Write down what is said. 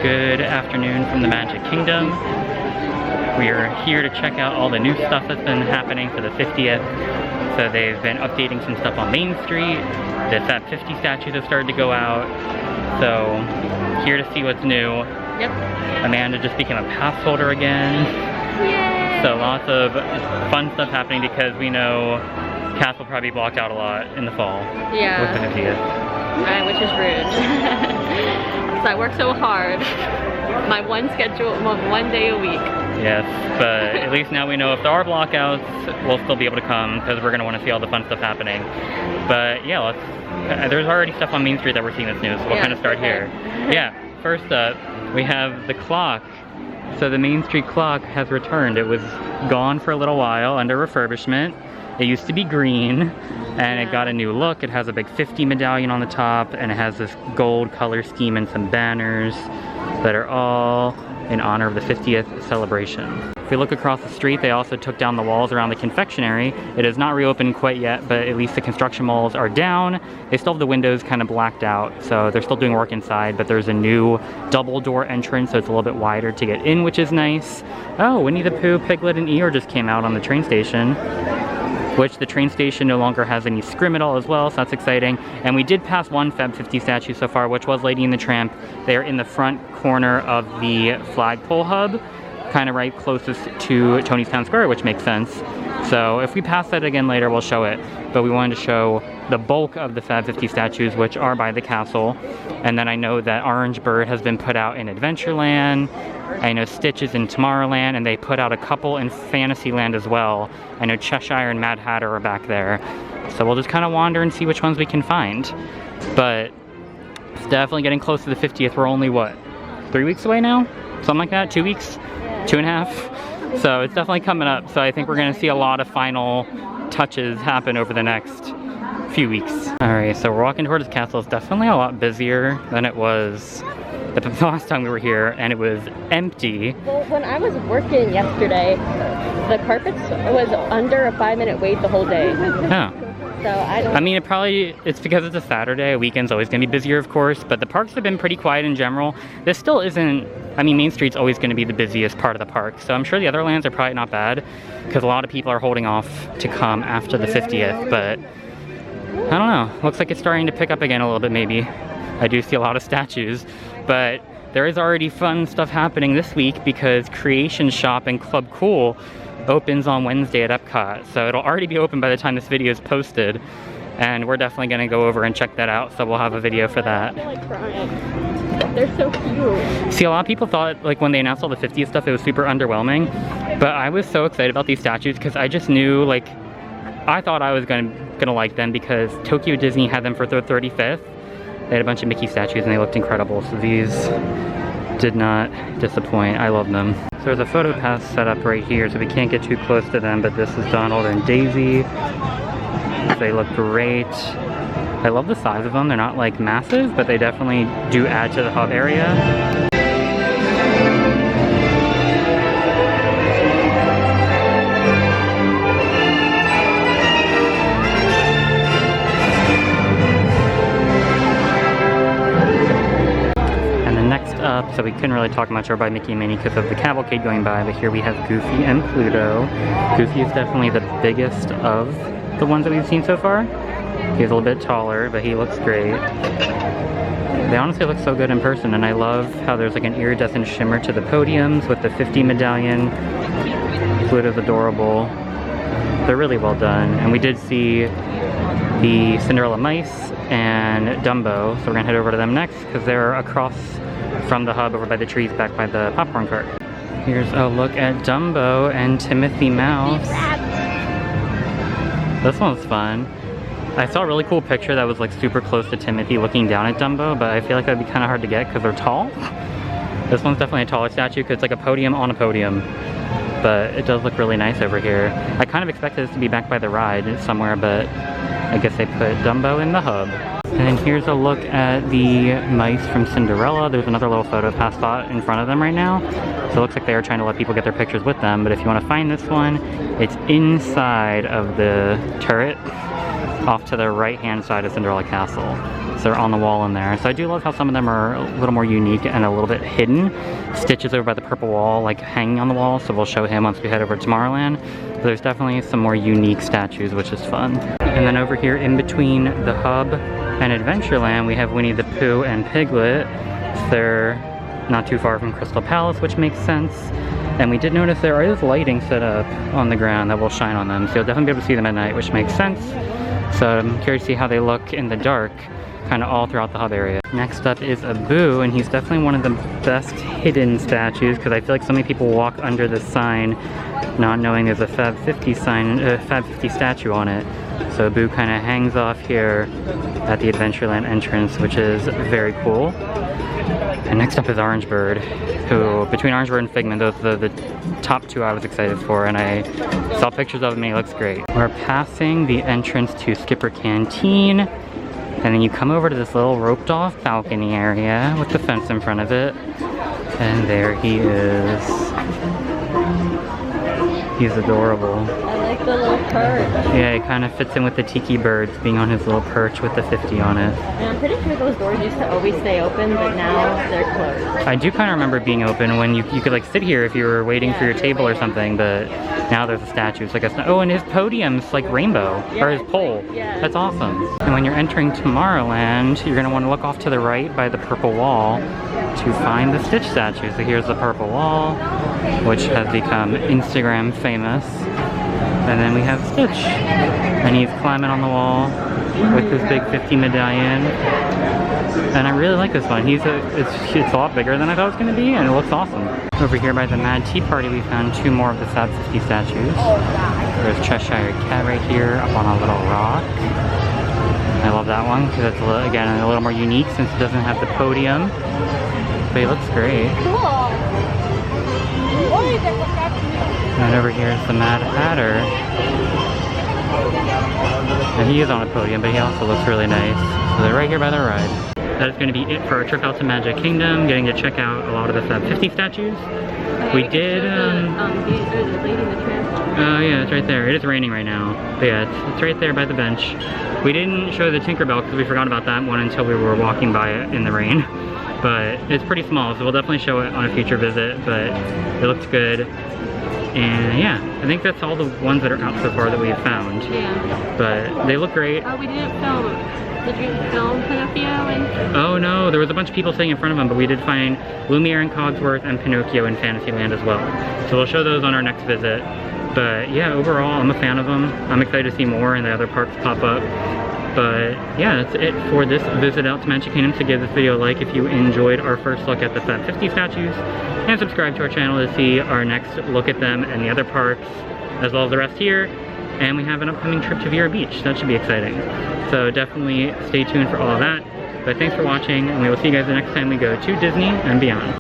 Good afternoon from the Magic Kingdom. We are here to check out all the new stuff that's been happening for the 50th. So they've been updating some stuff on Main Street. The FAB 50 statues have started to go out. So here to see what's new. Yep. Amanda just became a pass holder again. Yay! So lots of fun stuff happening because we know Cass will probably be blocked out a lot in the fall. Yeah. With the 50th. Which is rude. So I work so hard. My one day a week. Yes, but at least now we know if there are blockouts, we'll still be able to come because we're going to want to see all the fun stuff happening. But yeah, there's already stuff on Main Street that we're seeing that's new, so we'll kind of start here. Yeah, first up, we have the clock. So the Main Street clock has returned. It was gone for a little while under refurbishment. It used to be green, and it got a new look. It has a big 50 medallion on the top, and it has this gold color scheme and some banners that are all in honor of the 50th celebration. If we look across the street, they also took down the walls around the confectionery. It is not reopened quite yet, but at least the construction walls are down. They still have the windows kind of blacked out, so they're still doing work inside, but there's a new double door entrance, so it's a little bit wider to get in, which is nice. Oh, Winnie the Pooh, Piglet, and Eeyore just came out on the train station, which the train station no longer has any scrim at all as well, so that's exciting. And we did pass one FAB 50 statue so far, which was Lady and the Tramp. They're in the front corner of the flagpole hub, kind of right closest to Tony's Town Square, which makes sense. So if we pass that again later, we'll show it. But we wanted to show the bulk of the FAB 50 statues, which are by the castle. And then I know that Orange Bird has been put out in Adventureland. I know Stitch is in Tomorrowland, and they put out a couple in Fantasyland as well. I know Cheshire and Mad Hatter are back there. So we'll just kind of wander and see which ones we can find. But it's definitely getting close to the 50th. We're only, what, 3 weeks away now? Something like that? 2 weeks? 2.5? So it's definitely coming up. So I think we're going to see a lot of final touches happen over the next few weeks. Alright, so we're walking towards the castle. It's definitely a lot busier than it was the last time we were here, and it was empty. Well, when I was working yesterday, the carpets was under a 5-minute wait the whole day. Yeah. So I mean, it's because it's a Saturday. A weekend's always going to be busier, of course, but the parks have been pretty quiet in general. This still isn't, I mean, Main Street's always going to be the busiest part of the park, so I'm sure the other lands are probably not bad, because a lot of people are holding off to come after the 50th, but I don't know. Looks like it's starting to pick up again a little bit, maybe. I do see a lot of statues, but there is already fun stuff happening this week because Creation Shop and Club Cool opens on Wednesday at Epcot. So it'll already be open by the time this video is posted, and we're definitely going to go over and check that out, so we'll have a video for that. I feel like crying. They're so cute. See, a lot of people thought, like, when they announced all the 50th stuff, it was super underwhelming, but I was so excited about these statues because I just knew, like, I thought I was gonna like them because Tokyo Disney had them for their 35th. They had a bunch of Mickey statues and they looked incredible, so these did not disappoint. I love them. So there's a photo pass set up right here, so we can't get too close to them, but this is Donald and Daisy. They look great. I love the size of them. They're not like massive, but they definitely do add to the hub area. So we couldn't really talk much about Mickey and Minnie because of the cavalcade going by, but here we have Goofy and Pluto. Goofy is definitely the biggest of the ones that we've seen so far. He's a little bit taller, but he looks great. They honestly look so good in person, and I love how there's like an iridescent shimmer to the podiums with the 50 medallion. Pluto's adorable. They're really well done, and we did see the Cinderella mice and Dumbo, so we're gonna head over to them next because they're across from the hub over by the trees back by the popcorn cart. Here's a look at Dumbo and Timothy Mouse. This one's fun. I saw a really cool picture that was like super close to Timothy looking down at Dumbo, but I feel like that'd be kind of hard to get because they're tall. This one's definitely a taller statue because it's like a podium on a podium, but it does look really nice over here. I kind of expected this to be back by the ride somewhere, but I guess they put Dumbo in the hub. And then here's a look at the mice from Cinderella. There's another little photo pass spot in front of them right now. So it looks like they are trying to let people get their pictures with them. But if you want to find this one, it's inside of the turret. off to the right-hand side of Cinderella Castle. So they're on the wall in there. So I do love how some of them are a little more unique and a little bit hidden. Stitch is over by the purple wall, like hanging on the wall, so we'll show him once we head over to Tomorrowland. But there's definitely some more unique statues, which is fun. And then over here in between the hub and Adventureland, we have Winnie the Pooh and Piglet. They're not too far from Crystal Palace, which makes sense. And we did notice there is lighting set up on the ground that will shine on them, so you'll definitely be able to see them at night, which makes sense. So I'm curious to see how they look in the dark, kind of all throughout the hub area. Next up is Abu, and he's definitely one of the best hidden statues, because I feel like so many people walk under this sign not knowing there's a FAB 50 sign, FAB 50 statue on it. So Abu kind of hangs off here at the Adventureland entrance, which is very cool. And next up is Orange Bird, who, between Orange Bird and Figment, those are the top two I was excited for, and I saw pictures of him and he looks great. We're passing the entrance to Skipper Canteen, and then you come over to this little roped off balcony area with the fence in front of it, and there he is. He's adorable. I like the little perch. Yeah, he kind of fits in with the tiki birds being on his little perch with the 50 on it. And I'm pretty sure those doors used to always stay open, but now they're closed. I do kind of remember being open when you could like sit here if you were waiting for your table or something, but now there's a statue. So I guess, oh, and his podium's like rainbow, or his pole. Yeah. That's awesome. And when you're entering Tomorrowland, you're gonna want to look off to the right by the purple wall to find the Stitch statue. So here's the purple wall, which has become Instagram famous. And then we have Stitch, and he's climbing on the wall with his big 50 medallion. And I really like this one. It's a lot bigger than I thought it was going to be, and it looks awesome. Over here by the Mad Tea Party, we found two more of the FAB 50 statues. There's Cheshire Cat right here up on a little rock. I love that one because it's, again, a little more unique since it doesn't have the podium. But he looks great. Cool. And over here is the Mad Hatter. And he is on a podium, but he also looks really nice. So they're right here by the ride. That is going to be it for our trip out to Magic Kingdom, getting to check out a lot of the FAB 50 statues. We did, oh yeah, it's right there. It is raining right now. But yeah, it's right there by the bench. We didn't show the Tinkerbell because we forgot about that one until we were walking by it in the rain. But it's pretty small, so we'll definitely show it on a future visit, but it looks good. And yeah, I think that's all the ones that are out so far that we have found. Yeah. But they look great. Oh, we didn't film. Did you film Pinocchio? And oh no, there was a bunch of people sitting in front of them, but we did find Lumiere and Cogsworth and Pinocchio in Fantasyland as well. So we'll show those on our next visit. But yeah, overall, I'm a fan of them. I'm excited to see more and the other parks pop up. But yeah, that's it for this visit out to Magic Kingdom. So give this video a like if you enjoyed our first look at the FAB 50 statues, and subscribe to our channel to see our next look at them and the other parks, as well as the rest here. And we have an upcoming trip to Vero Beach. That should be exciting. So definitely stay tuned for all of that. But thanks for watching, and we will see you guys the next time we go to Disney and beyond.